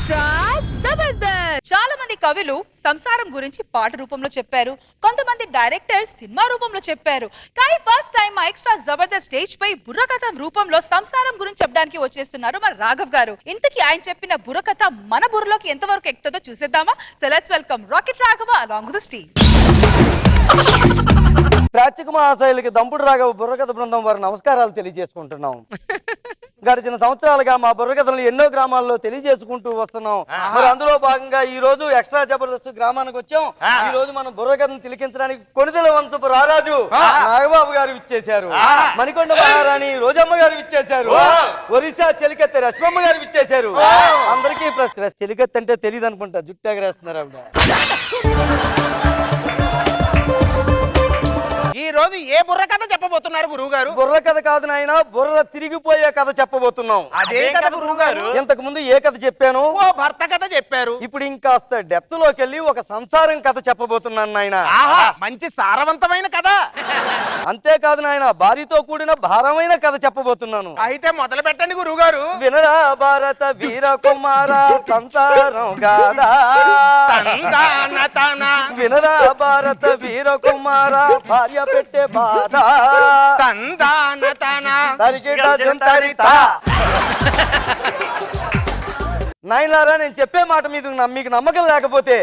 Extra Jabardasth. చాలా మంది కవులు సంసారం గురించి పాట రూపంలో చెప్పారు, కొంతమంది డైరెక్టర్స్ సినిమా రూపంలో చెప్పారు. కానీ ఫస్ట్ టైం మా ఎక్స్ట్రా జబర్దస్త్ స్టేజ్ పై బుర్రకథ రూపంలో సంసారం గురించి చెప్పడానికి వచ్చేస్తున్నారు మన రాఘవ్ గారు. ఇంతకీ ఆయన చెప్పిన బుర్రకథ మన బుర్రలోకి ఎంతవరకు ఎక్కుతుందో చూసేద్దామా? So let's welcome rocket Raghava along with the stage. ప్రాచ్యక మహాశైలికి దంపుడు రాఘవ బుర్రకథ బృందం వారి నమస్కారాలు తెలియజేసుకుంటున్నాం. గడిచిన సంవత్సరాలుగా మా బుర్రకథలు ఎన్నో గ్రామాల్లో తెలియజేసుకుంటూ వస్తున్నాం. మరి అందులో భాగంగా ఈ రోజు ఎక్స్ట్రా జబర్దస్త్ గ్రామానికి వచ్చాం. ఈ రోజు మనం బుర్రకథను తిలకించడానికి కొనిదెల వంశపు రారాజు నాగబాబు గారు విచ్చేశారు, మణికొండ మహారాణి రోజమ్మ గారు విచ్చేశారు, ఒరిస్సా చెలికత్తె రశ్మమ్మ గారు విచ్చేశారు. అందరికీ చెలికత్తె అంటే తెలియదు అనుకుంటా, జుట్టు ఎగరేస్తున్నారు ఆవిడ. ఈ రోజు ఏ బుర్ర కథ చెప్పబోతున్నారు గురువు గారు? బుర్ర కథ కాదు నాయన, బుర్ర తిరిగిపోయే కథ చెప్పబోతున్నాం. అదే కథ గురువు గారు. ఇంతకు ముందు ఏ కథ చెప్పాను? ఓ భర్త కథ చెప్పారు. ఇప్పుడు ఇంకాస్త డెప్త్ లోకి వెళ్ళి ఒక సంసారం కథ చెప్పబోతున్నాను నాయన. ఆహా, మంచి సారవంతమైన కథ. అంతేకాదు నాయన, భార్యతో కూడిన భారమైన కథ చెప్పబోతున్నాను. అయితే మొదలు పెట్టండి గురువు గారు. వినరా భారత వీర కుమార సంసారం గాదా, వినరా భారత వీర కుమార భార్య పెట్టే బాధ, నాయనలారా, నేను చెప్పే మాట మీద మీకు నమ్మకం లేకపోతే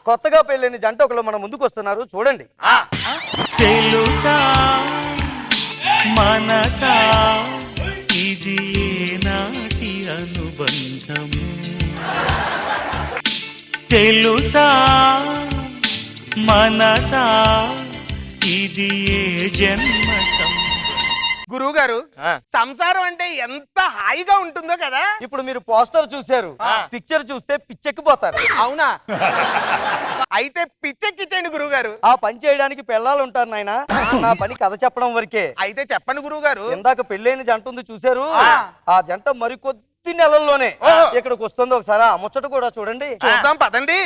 కొత్తగా పెళ్ళైన జంట ఒకళ్ళు మన ముందుకు వస్తున్నారు, చూడండి. తెలుసా మనసా ఇది నాటి అనుబంధం, తెలుసా మనసా ఇది జన్మ. గురువు గారు, సంసారం అంటే ఎంత హాయిగా ఉంటుందో కదా. ఇప్పుడు మీరు పోస్టర్ చూశారు, పిక్చర్ చూస్తే పిచ్చెక్కిపోతారు. అవునా? అయితే పిచ్చెక్కించండి గురువు గారు. ఆ పని చేయడానికి పెళ్ళాలు ఉంటారు నాయన, నా పని కథ చెప్పడం వరకే. అయితే చెప్పండి గురువు గారు. ఇందాక పెళ్ళైన జంట ఉంది చూశారు, ఆ జంట మరికొద్ది నెలల్లోనే ఇక్కడికి వస్తుంది. ఒకసారి ఆ ముచ్చట కూడా చూడండి. చూద్దాం పదండి.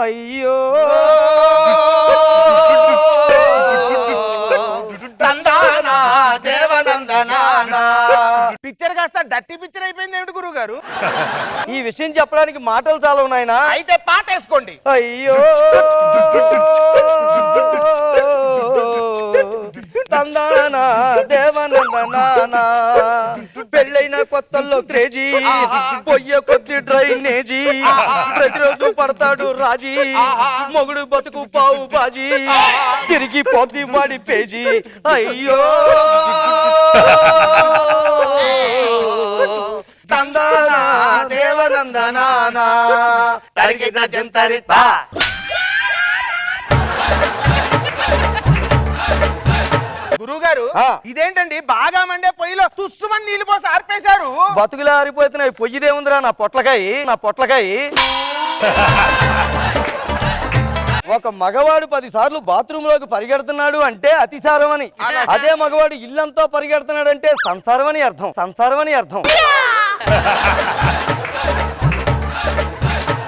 అయ్యో పిక్చర్ కాస్త డట్టి పిక్చర్ అయిపోయింది ఏమిటి గురువు గారు? ఈ విషయం చెప్పడానికి మాటలు చాలా ఉన్నాయన. అయితే పాట వేసుకోండి. అయ్యో తందానా దేవనందనానా, పెళ్ళైన కొత్తల్లో క్రేజీ, పొయ్య కొద్ది డ్రైనేజీ, ప్రతిరోజు పడతాడు రాజీ, మొగుడు బతుకు పావు బాజీ, తిరిగి పోతి వాడి పేజీ. అయ్యో తందానా దేవనందనానా తరిగిన జంతరిత. గురువు గారు, ఇదేంటండి బాగా మండే పొయ్యిలో తుస్సుమని నీళ్లు పోసి ఆర్పేశారు? బతుకులు ఆరిపోతున్నాయి, పొయ్యిదేముందిరా నా పొట్లకాయ. ఒక మగవాడు 10 సార్లు బాత్రూమ్ లోకి పరిగెడుతున్నాడు అంటే అతిసారం అని, అదే మగవాడు ఇల్లంతా పరిగెడుతున్నాడు అంటే సంసారం అని అర్థం.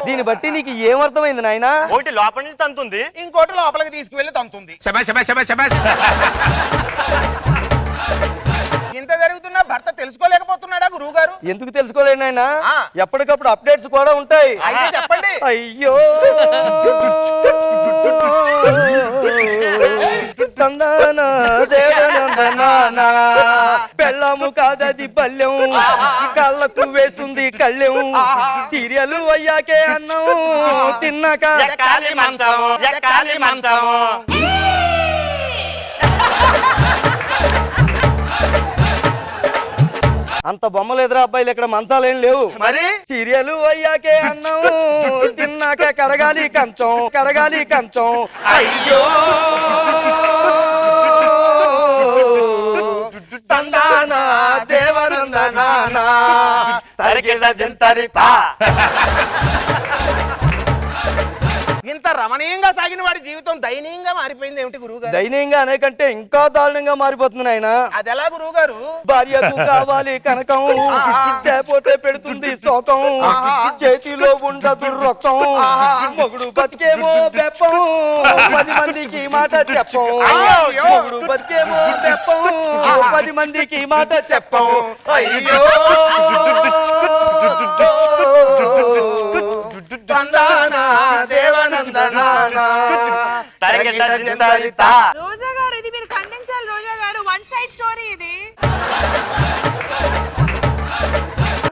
దీన్ని బట్టి నీకు ఏమర్థమైంది నాయనా? ఒకటి లోపల నుంచి తంతుంది, ఇంకోటి లోపలికి తీసుకువెళ్ళి తంతుంది. ఇంత జరుగుతున్నా భర్త తెలుసుకోలేకపోతున్నాడా గురువు గారు? ఎందుకు తెలుసుకోలేను నాయనా, ఎప్పటికప్పుడు అప్డేట్స్ కూడా ఉంటాయి. అయితే చెప్పండి. అయ్యో తందానా దేవనందనానా, పెళ్ళము కాదది పల్లెం, కళ్ళకు వేస్తుంది కళ్ళెం, సీరియలు అయ్యాకే అన్నం తిన్నాక అంత బొమ్మలు ఎదురా అబ్బాయిలు, ఇక్కడ మంచాలేం లేవు. మరి సీరియల్ అయ్యాకే అన్నం తిన్నాక కడగాలి కంచం. అయ్యో తందానా దేవనందనానా తరిగిన జంతరిత. ఇంత రమణీయంగా సాగిన వాడి జీవితం దయనీయంగా మారిపోయింది ఏమిటి గురువు గారు? దయనీయంగా అనే కంటే ఇంకా దారుణంగా మారిపోతుంది ఆయన. అది ఎలా గురువు గారు? భార్యకు కావాలి కనకం, లేకపోతే పెడుతుంది శోకం చేతిలో ఉండదు రొక్కం మొగుడు బతికేమో బెప్పం 10 మందికి మాట చెప్పం మొగుడు బతికేమో బెప్పం 10 మందికి మాట చెప్పం అయ్యో రోజా గారు ఇది మీరు ఖండించాలి. రోజా గారు వన్ సైడ్ స్టోరీ ఇది.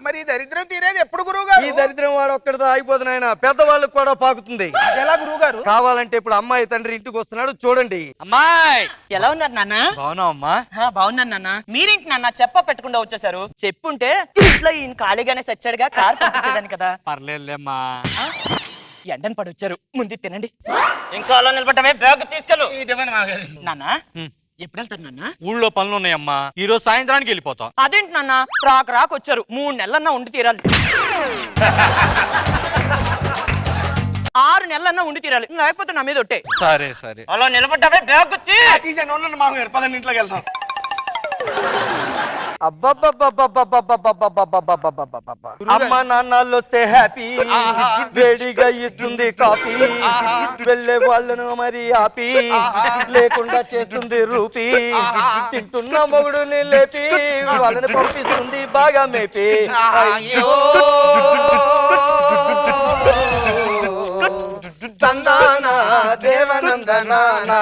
మరి ఈ దరిద్రం తీరేది ఎప్పుడు గురువు గారు? ఈ దరిద్రం వాడు ఒక్కడితో ఆగిపోతుంది ఆయన, పెద్దవాళ్ళకి కూడా పాకుతుంది. ఎలా గురువు గారు? కావాలంటే ఇప్పుడు అమ్మాయి తండ్రి ఇంటికి వస్తున్నాడు చూడండి. అమ్మాయి ఎలా ఉన్నారు నాన్న? బాగున్నావు అమ్మా? బాగున్నాను నాన్న. మీరేంటి నాన్న చెప్ప పెట్టకుండా వచ్చేసారు? చెప్పుంటే ఇంట్లో ఈయన ఖాళీగానే సచ్చాడుగా కారు పంపించేదాన్ని కదా. పర్లేదులేమ్మా. ఎండని పడి వచ్చారు, ముందు తినండి. ఇంకా అలా నిలబడ్డమే, బ్యాగ్ తీసుకెళ్ళు. నాన్న ఎప్పుడు వెళ్తారు నాన్న? ఊళ్ళో పనులు ఉన్నాయమ్మా, ఈ రోజు సాయంత్రానికి వెళ్ళిపోతాం. అదేంటి నాన్న రాక వచ్చారు, 3 నెలలన్నా ఉండి తీరాలి. 6 నెలలన్నా ఉండి తీరాలి, లేకపోతే నా మీద ఒట్టే. సరే సరే. అలా నిలబడ్డమే, బ్యాగ్ మామగారు పదండి ఇంట్లోకి వెళ్తాం. అమ్మ నాన్నలు వస్తే హ్యాపీ, వేడిగా ఇస్తుంది కాఫీ, వెళ్ళే వాళ్ళను మరి ఆపి లేకుండా చేస్తుంది రూపీ, తింటున్న మొగుడుని లేపి వాళ్ళని పంపిస్తుంది బాగా మేపి. అయ్యో తందానా దేవనందనానా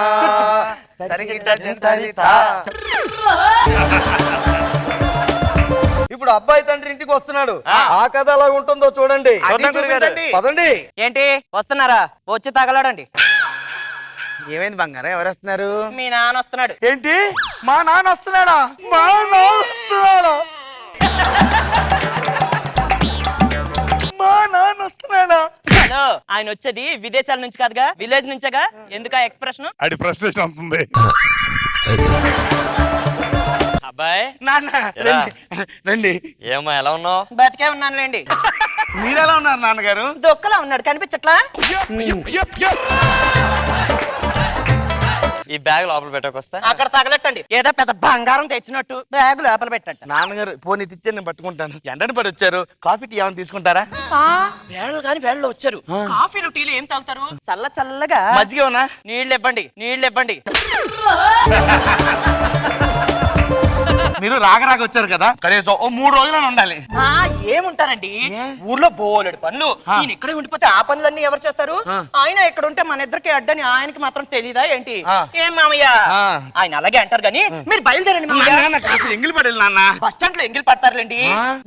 ఇప్పుడు అబ్బాయి తండ్రి ఇంటికి వస్తున్నాడు, ఆ కథ ఎలా ఉంటుందో చూడండి. పదండి. ఏంటి వస్తున్నారా? వచ్చి తగలడండి. ఏమైంది బంగారం? ఎవరు వస్తున్నారు? మీ నాన్న వస్తున్నాడు. ఏంటి మా నాన్న వస్తున్నాడా? మా నాన్న వస్తున్నాడా? మా నాన్న వస్తున్నాడా? హలో, ఆయన వచ్చేది విదేశాల నుంచి కాదుగా, విలేజ్ నుంచేగా. ఎందుకు ఆ ఎక్స్ప్రెషన్? అది ఫ్రస్ట్రేషన్ అవుతుంది. అబ్బాయి నాన్న రండి. ఏమో ఎలా ఉన్నావు? బతికే ఉన్నానులేండి. మీరెలా ఉన్నారు నాన్నగారు? దొక్కలా ఉన్నాడు, కనిపించట్లా? ఈ బ్యాగ్ లోపల పెట్టకొస్తా. అక్కడ తగలెట్టండి, ఏదో పెద్ద బంగారం తెచ్చినట్టు బ్యాగ్ లోపల పెట్టండి. నాన్నగారు పోనీ ఇచ్చే నేను పట్టుకుంటాను. ఎండని పడి వచ్చారు, కాఫీ టీ ఏమైనా తీసుకుంటారా? వేళ్ళు కాని వేళ్ళు వచ్చారు. కాఫీలు టీలు ఏం తాగుతారు? చల్లగా మజ్జిగ ఉన్నా? నీళ్ళు ఇవ్వండి. మీరు రాగ వచ్చారు కదా, కనీసం ఓ 3 రోజులను ఉండాలి. ఏముంటారండి, ఊర్లో బోలెడు పనులు. ఈయన ఇక్కడే ఉండిపోతే ఆ పనులన్నీ ఎవరు చేస్తారు? ఆయన ఇక్కడ ఉంటే మన ఇద్దరికి అడ్డని ఆయనకి మాత్రం తెలీదా ఏంటి? ఏం మామయ్య, ఆయన అలాగే అంటారు గాని మీరు బయలుదేరండి మామయ్య. ఎంగిలి పడేది నాన్న. బస్ స్టాండ్ లో ఎంగిలి పడతారులేండి,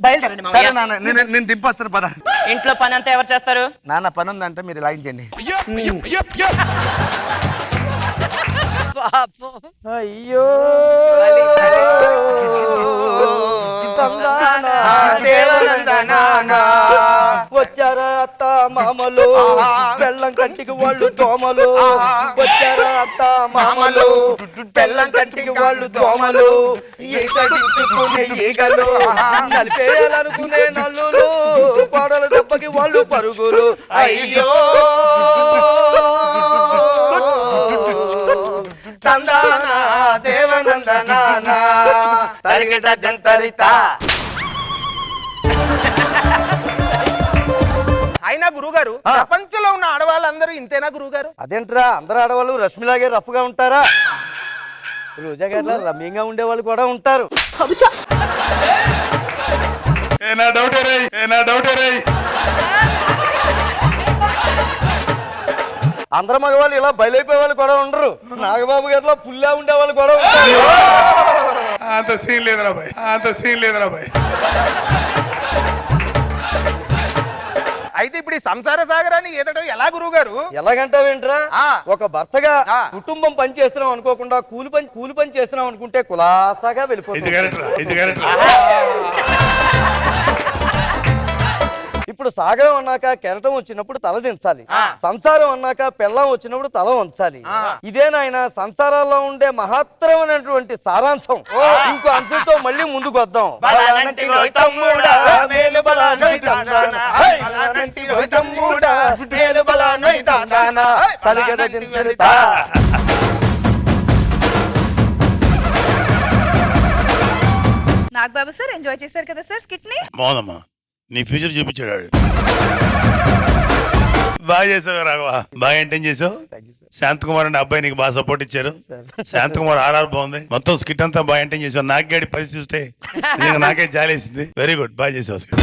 బయలుదేరండి సరే మామయ్య. నాన్న, నేను దింపొస్తాను పద. ఇంట్లో పని అంతా ఎవరు చేస్తారు? నాన్న పని ఉందంటే మీరు లాగించండి. అయ్యో వచ్చారా అత్త మామలు, బెల్లం కంటికి వాళ్ళు దోమలు. వచ్చారా అత్త మామలు, బెల్లం కంటికి వాళ్ళు దోమలు. ఈగడించుకునే ఈగలు, నలిపేయాలనుకునే నల్లులు, కోడలు దెబ్బకి వాళ్ళు పరుగులు. అయ్యో తందానా దేవనందనానా తరిగిట జంతరిత. అయినా గురుగారు, ప్రపంచంలో ఉన్న ఆడవాళ్ళందరూ ఇంతేనా గురుగారు? అదేంట్రా, అందరు ఆడవాళ్ళు రష్మిలాగే రఫ్ గా ఉంటారా? రోజా గారిలా రమ్యంగా ఉండే వాళ్ళు కూడా ఉంటారు. నా డౌటే రే. అందరు మగవాళ్ళు ఇలా బయలైపోయే వాళ్ళు కూడా ఉండరు. నాగబాబు గారిలో పుల్లా ఉండే వాళ్ళు కూడా ఉంటారు. అంత సీన్ లేదురా బాయ్. అయితే ఇప్పుడు ఈ సంసార సాగరాన్ని ఏదటం ఎలా గురుగారు? ఎలాగంటావేంట్రా, ఒక భర్తగా కుటుంబం పని చేస్తున్నాం అనుకోకుండా కూలి పని చేస్తున్నాం అనుకుంటే కులాసాగా వెళ్ళిపోతుంది. ఇప్పుడు సాగరం అన్నాక కెరటం వచ్చినప్పుడు తల దించాలి, సంసారం అన్నాక పెళ్ళం వచ్చినప్పుడు తల వంచాలి. ఇదే నాయన సంసారాల్లో ఉండే మహత్తరమైనటువంటి సారాంశం. ఇంకో అంశంతో మళ్ళీ ముందుకు వద్దాం. నాగబాబు సార్ ఎంజాయ్ చేశారు కదా సార్ స్కిట్ ని? బాగుందమ్మా, నీ ఫ్యూచర్ చూపించాడు వాడు. బాగా చేసావు రాఘవ, బాగా ఎంటైన్ చేసావు. శాంత్ కుమార్ అనే అబ్బాయి నీకు బాగా సపోర్ట్ ఇచ్చారు. శాంత్ కుమార్ ఆర్ఆర్ బాగుంది, మొత్తం స్కిట్ అంతా బాగా ఎంటైన్ చేసావు. నాకు గడి పరిస్థితి చూస్తే నాకే జాలేసింది. వెరీ గుడ్, బాగా చేసావు స్కిట్.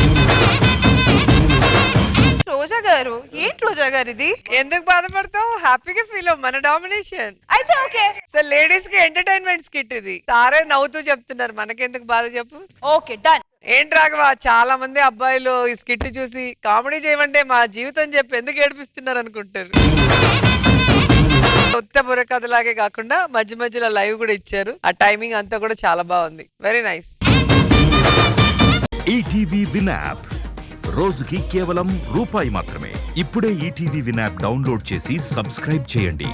రోజా గారు, ఏంటి రోజా గారు ఇది? ఎందుకు బాధపడతావు? హ్యాపీగా ఫీల్ అవ్వు, మన డామినేషన్. అయితే ఓకే సో లేడీస్ కి ఎంటర్టైన్మెంట్ స్కిట్ ఇది. సారే నవ్వుతూ చెప్తున్నారు, మనకెందుకు బాధ చెప్పు. Okay done. ఏంటి రాఘవ, చాలా మంది అబ్బాయిలు ఈ స్కిట్ చూసి కామెడీ చేయమంటే మా జీవితం చెప్పి ఎందుకు ఏడిపిస్తున్నారు అనుకుంటారు. కొత్త బుర్రకథలాగే కాకుండా మధ్య మధ్యలో లైవ్ కూడా ఇచ్చారు. ఆ టైమింగ్ అంతా కూడా చాలా బాగుంది. Very nice. ETV win app రోజుకి కేవలం రూపాయి మాత్రమే. ఇప్పుడే ఈటీవీ విన్ యాప్ డౌన్లోడ్ చేసి సబ్స్క్రైబ్ చేయండి.